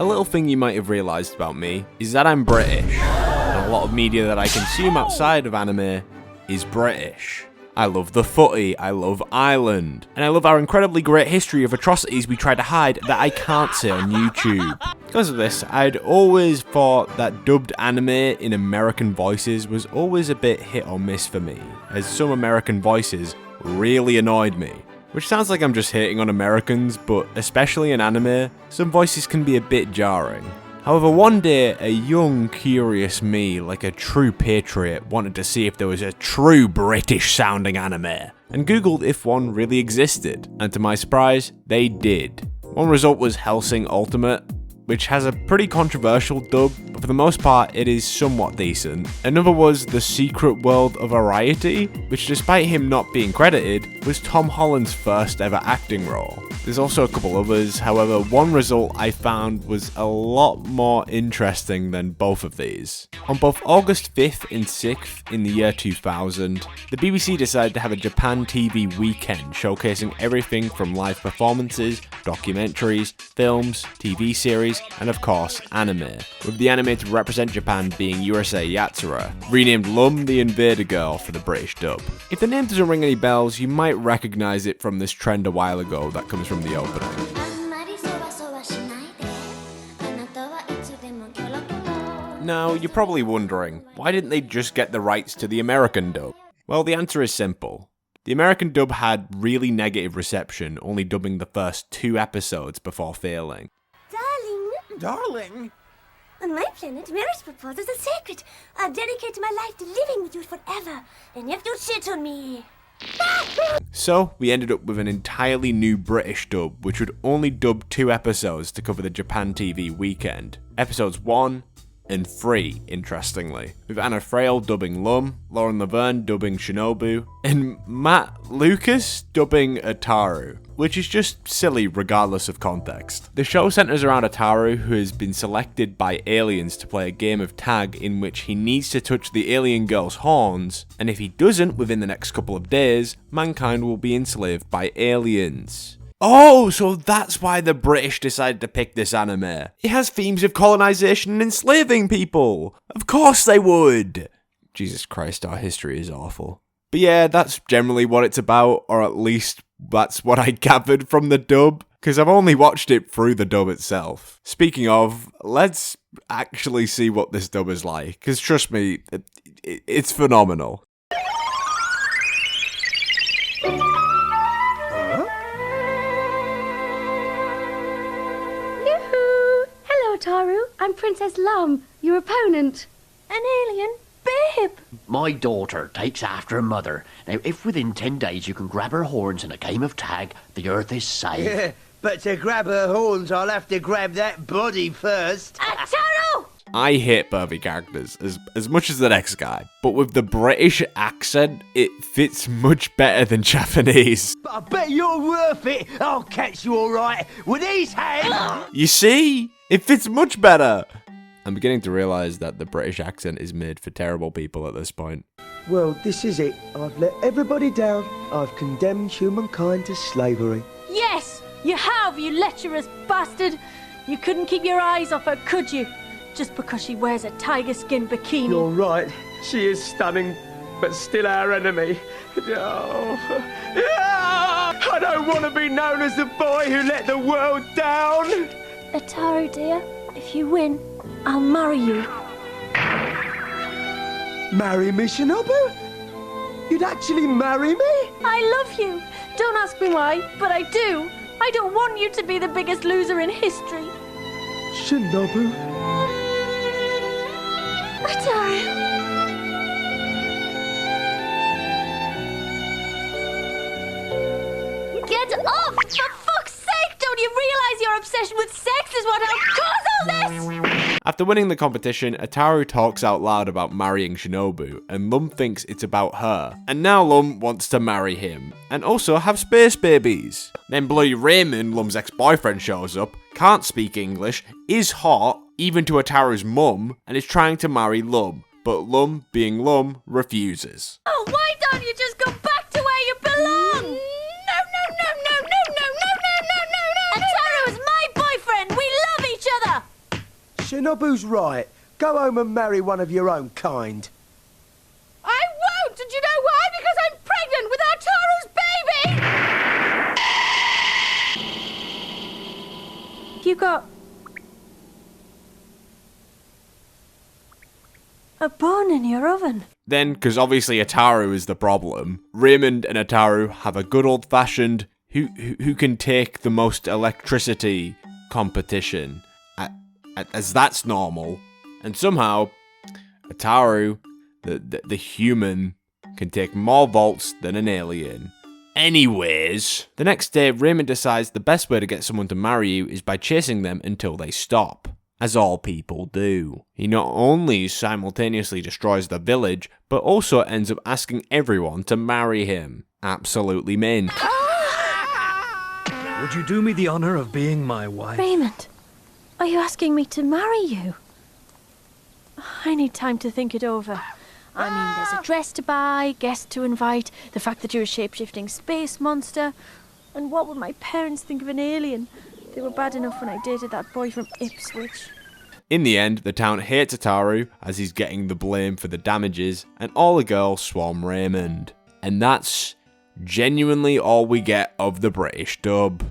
A little thing you might have realised about me is that I'm British, and a lot of media that I consume outside of anime is British. I love the footy, I love Ireland, and I love our incredibly great history of atrocities we try to hide that I can't say on YouTube. Because of this, I'd always thought that dubbed anime in American voices was always a bit hit or miss for me, as some American voices really annoyed me. Which sounds like I'm just hating on Americans, but especially in anime, some voices can be a bit jarring. However, one day, a young, curious me, like a true patriot, wanted to see if there was a true British-sounding anime, and googled if one really existed, and to my surprise, they did. One result was Hellsing Ultimate, which has a pretty controversial dub, but for the most part, it is somewhat decent. Another was The Secret World of Variety, which despite him not being credited, was Tom Holland's first ever acting role. There's also a couple others, however, one result I found was a lot more interesting than both of these. On both August 5th and 6th in the year 2000, the BBC decided to have a Japan TV weekend showcasing everything from live performances, documentaries, films, TV series, and of course, anime, with the anime to represent Japan being Urusei Yatsura, renamed Lum the Invader Girl for the British dub. If the name doesn't ring any bells, you might recognise it from this trend a while ago that comes from the opening. Now, you're probably wondering, why didn't they just get the rights to the American dub? Well, the answer is simple. The American dub had really negative reception, only dubbing the first 2 episodes before failing. Darling? On my planet, marriage proposals are sacred. I'll dedicate my life to living with you forever. And if you shit on me... So, we ended up with an entirely new British dub, which would only dub 2 episodes to cover the Japan TV weekend. Episodes 1 and 3, interestingly, with Anna Frail dubbing Lum, Lauren Laverne dubbing Shinobu, and Matt Lucas dubbing Ataru, which is just silly regardless of context. The show centers around Ataru, who has been selected by aliens to play a game of tag in which he needs to touch the alien girl's horns, and if he doesn't within the next couple of days, mankind will be enslaved by aliens. Oh, so that's why the British decided to pick this anime. It has themes of colonization and enslaving people. Of course they would. Jesus Christ, our history is awful. But yeah, that's generally what it's about, or at least that's what I gathered from the dub, because I've only watched it through the dub itself. Speaking of, let's actually see what this dub is like, because trust me, it's phenomenal. Taru, I'm Princess Lum, your opponent. An alien? Babe! My daughter takes after her mother. Now, if within 10 days you can grab her horns in a game of tag, the Earth is saved. Yeah, but to grab her horns, I'll have to grab that body first. Taru! I hate pervy characters as much as the next guy, but with the British accent, it fits much better than Japanese. But I bet you're worth it. I'll catch you all right with these hands. You see? It fits much better. I'm beginning to realise that the British accent is made for terrible people at this point. Well, this is it. I've let everybody down. I've condemned humankind to slavery. Yes, you have, you lecherous bastard. You couldn't keep your eyes off her, could you? Just because she wears a tiger skin bikini. You're right. She is stunning, but still our enemy. Oh. I don't want to be known as the boy who let the world down. Ataru, dear, if you win, I'll marry you. Marry me, Shinobu? You'd actually marry me? I love you. Don't ask me why, but I do. I don't want you to be the biggest loser in history. Shinobu? Ataru. Get off! For fuck's sake! Don't you realise your obsession with sex is what helped cause all this? After winning the competition, Ataru talks out loud about marrying Shinobu, and Lum thinks it's about her. And now Lum wants to marry him, and also have space babies. Then bloody Raymond, Lum's ex-boyfriend, shows up, can't speak English, is hot, even to Ataru's mum, and is trying to marry Lum. But Lum, being Lum, refuses. Oh, why don't you just go back to where you belong? Ataru is my boyfriend! We love each other! Shinobu's right. Go home and marry one of your own kind. I won't! And you know why? Because I'm pregnant with Ataru's baby! You got... a bone in your oven. Then, because obviously Ataru is the problem, Raymond and Ataru have a good old-fashioned who can take the most electricity competition, as that's normal. And somehow, Ataru, the human, can take more volts than an alien. Anyways, the next day, Raymond decides the best way to get someone to marry you is by chasing them until they stop. As all people do. He not only simultaneously destroys the village, but also ends up asking everyone to marry him. Absolutely mint. Would you do me the honor of being my wife? Raymond, are you asking me to marry you? I need time to think it over. I mean, there's a dress to buy, guests to invite, the fact that you're a shape-shifting space monster. And what would my parents think of an alien? They were bad enough when I dated that boy from Ipswich. In the end, the town hates Ataru as he's getting the blame for the damages, and all the girls swarm Raymond. And that's genuinely all we get of the British dub.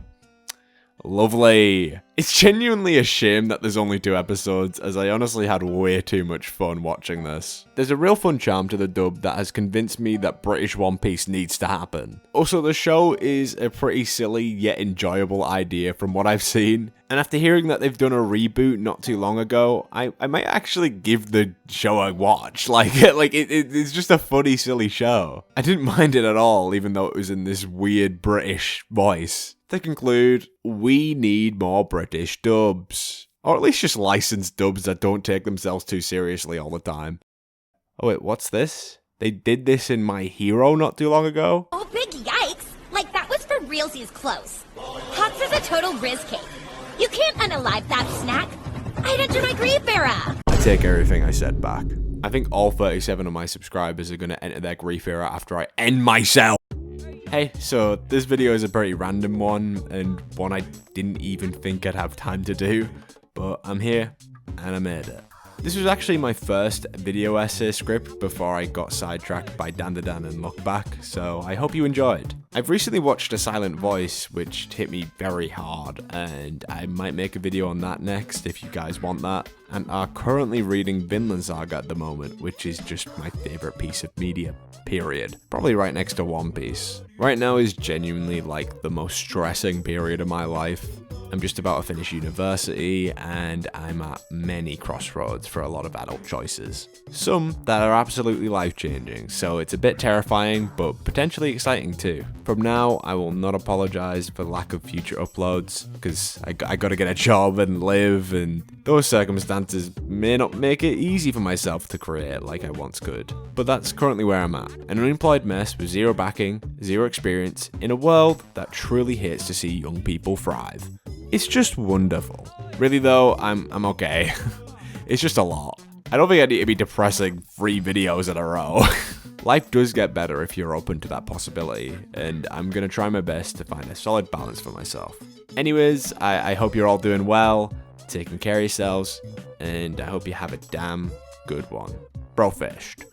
Lovely. It's genuinely a shame that there's only 2 episodes, as I honestly had way too much fun watching this. There's a real fun charm to the dub that has convinced me that British One Piece needs to happen. Also, the show is a pretty silly yet enjoyable idea from what I've seen, and after hearing that they've done a reboot not too long ago, I might actually give the show a watch. It's just a funny, silly show. I didn't mind it at all, even though it was in this weird British voice. To conclude, we need more British dubs. Or at least just licensed dubs that don't take themselves too seriously all the time. Oh wait, what's this? They did this in My Hero not too long ago? Oh, big yikes! Like that was for realsies close. Hux is a total riz cake. You can't unalive that snack. I'd enter my grief era. I take everything I said back. I think all 37 of my subscribers are going to enter their grief era after I end myself. Hey, so this video is a pretty random one, and one I didn't even think I'd have time to do, but I'm here, and I made it. This was actually my first video essay script before I got sidetracked by Dandadan and Look Back, so I hope you enjoyed. I've recently watched A Silent Voice, which hit me very hard, and I might make a video on that next if you guys want that, and are currently reading Vinland Saga at the moment, which is just my favourite piece of media, period. Probably right next to One Piece. Right now is genuinely like the most stressing period of my life. I'm just about to finish university, and I'm at many crossroads for a lot of adult choices. Some that are absolutely life-changing, so it's a bit terrifying, but potentially exciting too. From now, I will not apologize for lack of future uploads, because I gotta get a job and live, and those circumstances may not make it easy for myself to create like I once could. But that's currently where I'm at. An unemployed mess with zero backing, zero experience, in a world that truly hates to see young people thrive. It's just wonderful. Really though, I'm okay. It's just a lot. I don't think I need to be depressing 3 videos in a row. Life does get better if you're open to that possibility, and I'm gonna try my best to find a solid balance for myself. Anyways, I hope you're all doing well, taking care of yourselves, and I hope you have a damn good one. Bro fished.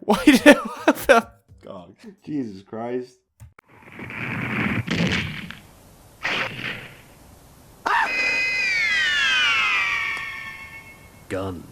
Why did I... God, Jesus Christ. Gun.